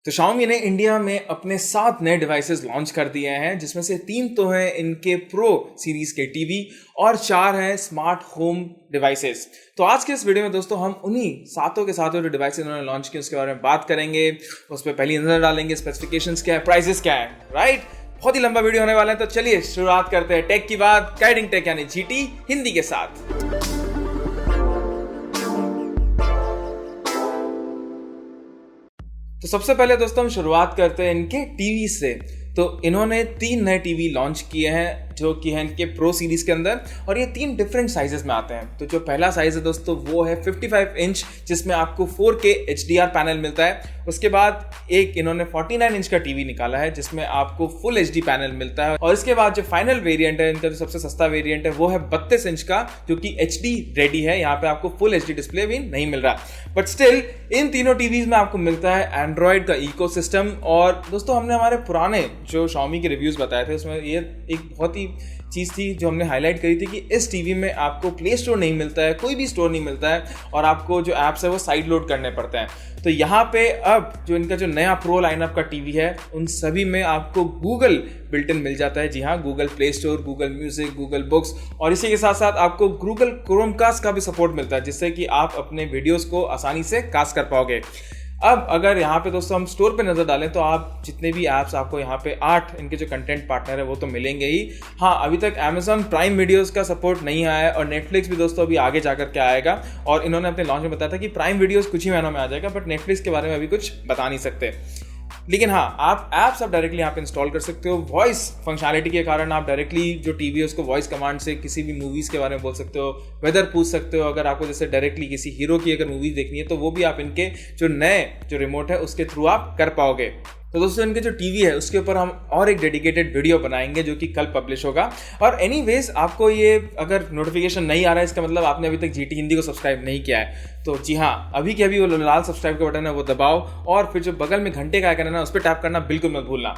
तो Xiaomi ने India में अपने 7 नए डिवाइसेस लॉन्च कर दिए हैं, जिसमें से 3 तो हैं इनके प्रो सीरीज के टीवी और 4 हैं स्मार्ट होम डिवाइसेस। तो आज के इस वीडियो में दोस्तों हम उन्हीं सातों के सातों जो डिवाइसेस इन्होंने लॉन्च किए उसके बारे में बात करेंगे। उस पर पहली नजर डालेंगे, स्पेसिफिकेशंस क्या है, प्राइसेस क्या है, राइट। बहुत ही लंबा वीडियो होने वाला है, तो चलिए शुरुआत करते हैं टेक की बात गाइडिंग टेक यानी जीटी हिंदी के साथ। तो सबसे पहले दोस्तों हम शुरुआत करते हैं इनके टीवी से। तो इन्होंने 3 नए टीवी लॉन्च किए हैं जो कि हैं इनके प्रो सीरीज के अंदर, और ये 3 डिफरेंट साइजेस में आते हैं। तो जो पहला साइज है दोस्तों वो है 55 इंच, जिसमें आपको 4K HDR पैनल मिलता है। उसके बाद एक इन्होंने 49 इंच का टीवी निकाला है जिसमें आपको फुल HD पैनल मिलता है। और इसके बाद जो फाइनल वेरिएंट है इनका, जो सबसे सस्ता वेरिएंट है वो है 32 इंच का, जो कि HD रेडी है। यहाँ पे आपको फुल HD डिस्प्ले भी नहीं मिल रहा, बट स्टिल इन तीनों टीवीज में आपको मिलता है एंड्रॉइड का इकोसिस्टम। और दोस्तों हमने हमारे पुराने जो Xiaomi के रिव्यूज बताए थे उसमें ये एक बहुत ही चीज़ थी जो हमने हाईलाइट करी थी कि इस टीवी में आपको प्ले स्टोर नहीं मिलता है, कोई भी स्टोर नहीं मिलता है, और आपको जो ऐप्स है वो साइड लोड करने पड़ते हैं। तो यहाँ पे अब जो इनका जो नया प्रो लाइनअप का टीवी है उन सभी में आपको गूगल बिल्ट इन मिल जाता है। जी हाँ, Google play store, Google music, Google books, और इसी के साथ साथ आपको गूगल क्रोमकास्ट का भी सपोर्ट मिलता है, जिससे कि आप अपने वीडियोस को आसानी से कास्ट कर पाओगे। अब अगर यहाँ पे दोस्तों हम स्टोर पे नजर डालें तो आप जितने भी ऐप्स आपको यहाँ पे 8 इनके जो कंटेंट पार्टनर है वो तो मिलेंगे ही। हाँ, अभी तक Amazon प्राइम वीडियोस का सपोर्ट नहीं आया है, और नेटफ्लिक्स भी दोस्तों अभी आगे जाकर के आएगा। और इन्होंने अपने लॉन्च में बताया था कि प्राइम वीडियोस कुछ ही महीनों में आ जाएगा, बट नेटफ्लिक्स के बारे में अभी कुछ बता नहीं सकते। लेकिन हाँ, आप ऐप्स आप डायरेक्टली यहाँ पे इंस्टॉल कर सकते हो। वॉइस फंक्शनैलिटी के कारण आप डायरेक्टली जो टीवी है उसको वॉइस कमांड से किसी भी मूवीज़ के बारे में बोल सकते हो, वेदर पूछ सकते हो। अगर आपको जैसे डायरेक्टली किसी हीरो की अगर मूवी देखनी है तो वो भी आप इनके जो नए जो रिमोट है उसके थ्रू आप कर पाओगे। तो दोस्तों इनके जो टीवी है उसके ऊपर हम और एक डेडिकेटेड वीडियो बनाएंगे जो कि कल पब्लिश होगा। और एनीवेज आपको ये अगर नोटिफिकेशन नहीं आ रहा है इसका मतलब आपने अभी तक जीटी हिंदी को सब्सक्राइब नहीं किया है। तो जी हाँ, अभी के अभी वो लाल सब्सक्राइब का बटन है वो दबाओ, और फिर जो बगल में घंटे का आइकन है ना उस पर टैप करना बिल्कुल मत भूलना।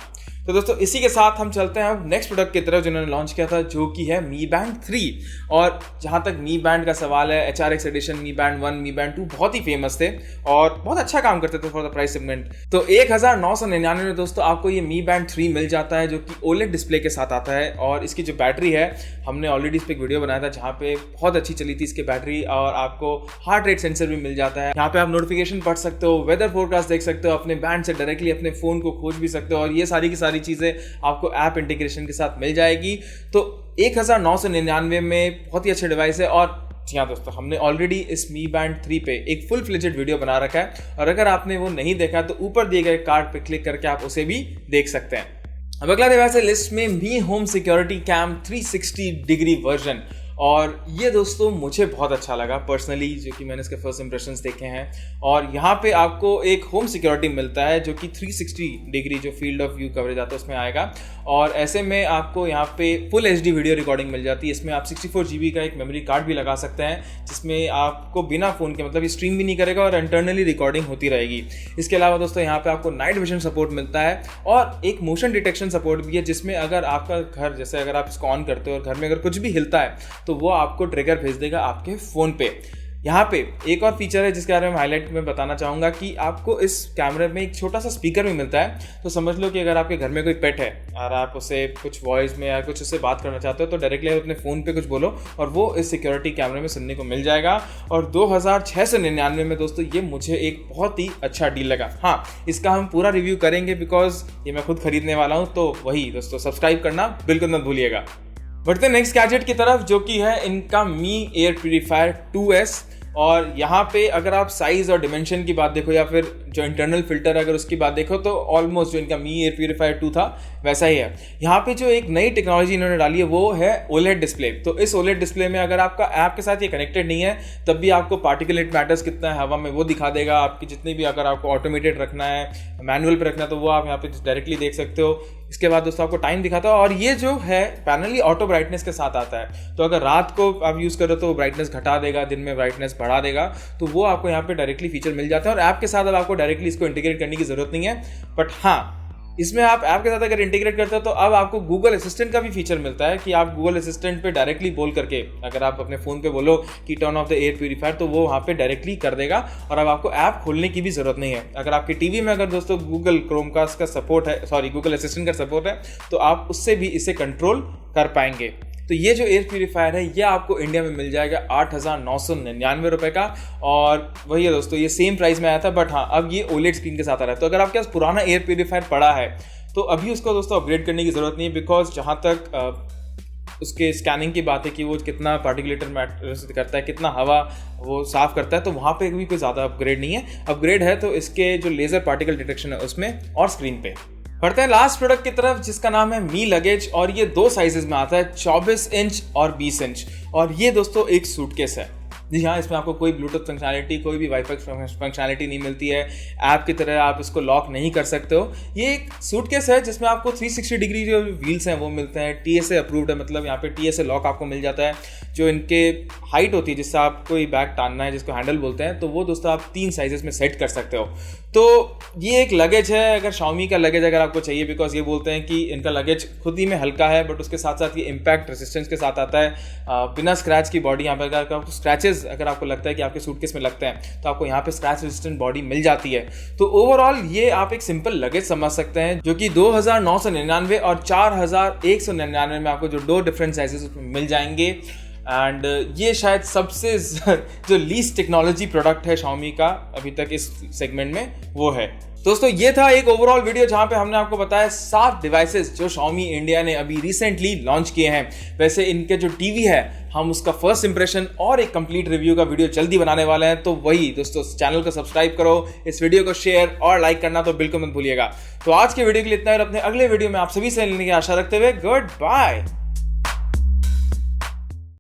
तो दोस्तों इसी के साथ हम चलते हैं अब नेक्स्ट प्रोडक्ट की तरफ जिन्होंने लॉन्च किया था, जो कि है Mi Band 3। और जहां तक Mi Band का सवाल है, HRX addition, Mi Band 1, Mi Band 2 बहुत ही फेमस थे और बहुत अच्छा काम करते थे फॉर द प्राइस सेगमेंट। तो 1999 में दोस्तों आपको ये Mi Band 3 मिल जाता है, जो कि OLED डिस्प्ले के साथ आता है। और इसकी जो बैटरी है, हमने ऑलरेडी इस पर एक वीडियो बनाया था जहाँ पे बहुत अच्छी चली थी इसकी बैटरी, और आपको हार्ट रेट सेंसर भी मिल जाता है। यहाँ पे आप नोटिफिकेशन पढ़ सकते हो, वेदर फोरकास्ट देख सकते हो, अपने बैंड से डायरेक्टली अपने फोन को खोज भी सकते हो, और ये सारी की सारी चीजें आपको ऐप इंटीग्रेशन के साथ मिल जाएगी। तो 1999 में बहुत ही अच्छे डिवाइस है। और जी हाँ दोस्तों, हमने ऑलरेडी इस Mi Band 3 पे एक फुल फ्लेजेड वीडियो बना रखा है, और अगर आपने वो नहीं देखा तो ऊपर दिए गए कार्ड पे क्लिक करके आप उसे भी देख सकते हैं। अब अगला डिवाइस है लिस्ट में Mi Home Security Cam 360 degree version. और ये दोस्तों मुझे बहुत अच्छा लगा पर्सनली, जो कि मैंने इसके फर्स्ट इंप्रेशंस देखे हैं। और यहाँ पे आपको एक होम सिक्योरिटी मिलता है जो कि 360 डिग्री जो फील्ड ऑफ व्यू कवरेज आता है उसमें आएगा। और ऐसे में आपको यहाँ पे फुल HD वीडियो रिकॉर्डिंग मिल जाती है। इसमें आप 64 GB का एक मेमोरी कार्ड भी लगा सकते हैं, जिसमें आपको बिना फ़ोन के मतलब ये स्ट्रीम भी नहीं करेगा और इंटरनली रिकॉर्डिंग होती रहेगी। इसके अलावा दोस्तों यहाँ पे आपको नाइट विजन सपोर्ट मिलता है, और एक मोशन डिटेक्शन सपोर्ट भी है, जिसमें अगर आपका घर, जैसे अगर आप इसको ऑन करते हो और घर में अगर कुछ भी हिलता है तो वो आपको ट्रिगर भेज देगा आपके फोन पे। यहाँ पे एक और फीचर है जिसके बारे में हाईलाइट में बताना चाहूँगा कि आपको इस कैमरे में एक छोटा सा स्पीकर भी मिलता है। तो समझ लो कि अगर आपके घर में कोई पेट है और आप उससे कुछ वॉइस में या कुछ उससे बात करना चाहते हो तो डायरेक्टली अपने फ़ोन पे कुछ बोलो और वो इस सिक्योरिटी कैमरे में सुनने को मिल जाएगा। और 2699 में दोस्तों ये मुझे एक बहुत ही अच्छा डील लगा। हाँ, इसका हम पूरा रिव्यू करेंगे बिकॉज ये मैं खुद खरीदने वाला हूँ। तो वही दोस्तों, सब्सक्राइब करना बिल्कुल मत भूलिएगा। बढ़ते नेक्स्ट गैजेट की तरफ, जो कि है इनका Mi Air Purifier 2S। और यहाँ पे अगर आप साइज और डिमेंशन की बात देखो या फिर जो इंटरनल फिल्टर अगर उसकी बात देखो तो ऑलमोस्ट जो इनका Mi Air Purifier 2 था वैसा ही है। यहाँ पे जो एक नई टेक्नोलॉजी इन्होंने डाली है वो है OLED डिस्प्ले। तो इस OLED डिस्प्ले में अगर आपका ऐप के साथ ये कनेक्टेड नहीं है तब भी आपको पार्टिकुलेट मैटर्स कितना है हवा में वो दिखा देगा। आपकी जितनी भी, अगर आपको ऑटोमेटेड रखना है, मैनुअल पे रखना है, तो वो आप यहाँ पे डायरेक्टली देख सकते हो। इसके बाद दोस्तों आपको टाइम दिखाता है, और ये जो है पैनल ऑटो ब्राइटनेस के साथ आता है। तो अगर रात को आप यूज़ करो तो ब्राइटनेस घटा देगा, दिन में ब्राइटनेस बढ़ा देगा। तो वो आपको यहाँ पे डायरेक्टली फीचर मिल जाता है, और ऐप के साथ अब आपको डायरेक्टली इसको इंटीग्रेट करने की जरूरत नहीं है। बट हाँ, इसमें आप ऐप के साथ अगर इंटीग्रेट करते हो तो अब आपको गूगल असिस्टेंट का भी फीचर मिलता है कि आप गूगल असिस्टेंट पे डायरेक्टली बोल करके, अगर आप अपने फ़ोन पे बोलो कि turn off the air purifier, तो वो वहाँ पे डायरेक्टली कर देगा और अब आपको ऐप खोलने की भी ज़रूरत नहीं है। अगर आपके टीवी में अगर दोस्तों गूगल क्रोमकास्ट का सपोर्ट है, सॉरी गूगल असिस्टेंट का सपोर्ट है, तो आप उससे भी इसे कंट्रोल कर पाएंगे। तो ये जो एयर प्यूरीफायर है ये आपको इंडिया में मिल जाएगा 8,999 रुपये का, और वही है दोस्तों, ये सेम प्राइस में आया था, बट हाँ अब ये ओलेड स्क्रीन के साथ आ रहा है। तो अगर आपके पास पुराना एयर प्यूरीफायर पड़ा है तो अभी उसको दोस्तों अपग्रेड करने की ज़रूरत नहीं है, बिकॉज जहाँ तक उसके स्कैनिंग की बात है कि वो कितना पार्टिकुलेटर मैटर करता है, कितना हवा वो साफ़ करता है, तो वहाँ पे भी कोई ज़्यादा अपग्रेड नहीं है। अपग्रेड है तो इसके जो लेज़र पार्टिकल डिटेक्शन है उसमें और स्क्रीन पे। बढ़ते हैं लास्ट प्रोडक्ट की तरफ, जिसका नाम है मी लगेज, और ये 2 साइजेस में आता है, 24 इंच और 20 इंच। और ये दोस्तों एक सूटकेस है। जी हाँ, इसमें आपको कोई ब्लूटूथ फंक्शनैलिटी, कोई भी वाईफाई फंक्शनैलिटी नहीं मिलती है। ऐप की तरह आप इसको लॉक नहीं कर सकते हो। ये एक सूटकेस है जिसमें आपको 360 डिग्री जो व्हील्स हैं वो मिलते हैं। TSA अप्रूव्ड है, मतलब यहाँ पे TSA लॉक आपको मिल जाता है। जो इनके हाइट होती है जिससे आप कोई बैग टानना है, जिसको हैंडल बोलते हैं, तो वो दोस्तों आप 3 साइजेस में सेट कर सकते हो। तो ये एक लगेज है, अगर Xiaomi का लगेज अगर आपको चाहिए, बिकॉज ये बोलते हैं कि इनका लगेज खुद ही में हल्का है, बट उसके साथ साथ ये इम्पैक्ट रेजिस्टेंस के साथ आता है। बिना स्क्रैच की बॉडी, यहाँ पर अगर आपको स्क्रैचेस अगर आपको लगता है कि आपके सूटकेस में लगते हैं तो आपको यहाँ पे स्क्रैच रेजिस्टेंट बॉडी मिल जाती है। तो ओवरऑल ये आप एक सिंपल लगेज समझ सकते हैं, जो कि 2,999 और 4,199 में आपको जो 2 डिफरेंट साइजेस उसमें मिल जाएंगे। एंड ये शायद सबसे जो लीस्ट टेक्नोलॉजी प्रोडक्ट है Xiaomi का अभी तक इस सेगमेंट में, वो है। दोस्तों ये था एक ओवरऑल वीडियो जहां पे हमने आपको बताया 7 डिवाइसेस जो Xiaomi इंडिया ने अभी रिसेंटली लॉन्च किए हैं। वैसे इनके जो टीवी है, हम उसका फर्स्ट इंप्रेशन और एक कंप्लीट रिव्यू का वीडियो जल्दी बनाने वाले हैं। तो वही दोस्तों, चैनल को सब्सक्राइब करो, इस वीडियो को शेयर और लाइक करना तो बिल्कुल मत भूलिएगा। तो आज के वीडियो के लिए इतना, और अपने अगले वीडियो में आप सभी से मिलने की आशा रखते हुए गुड बाय।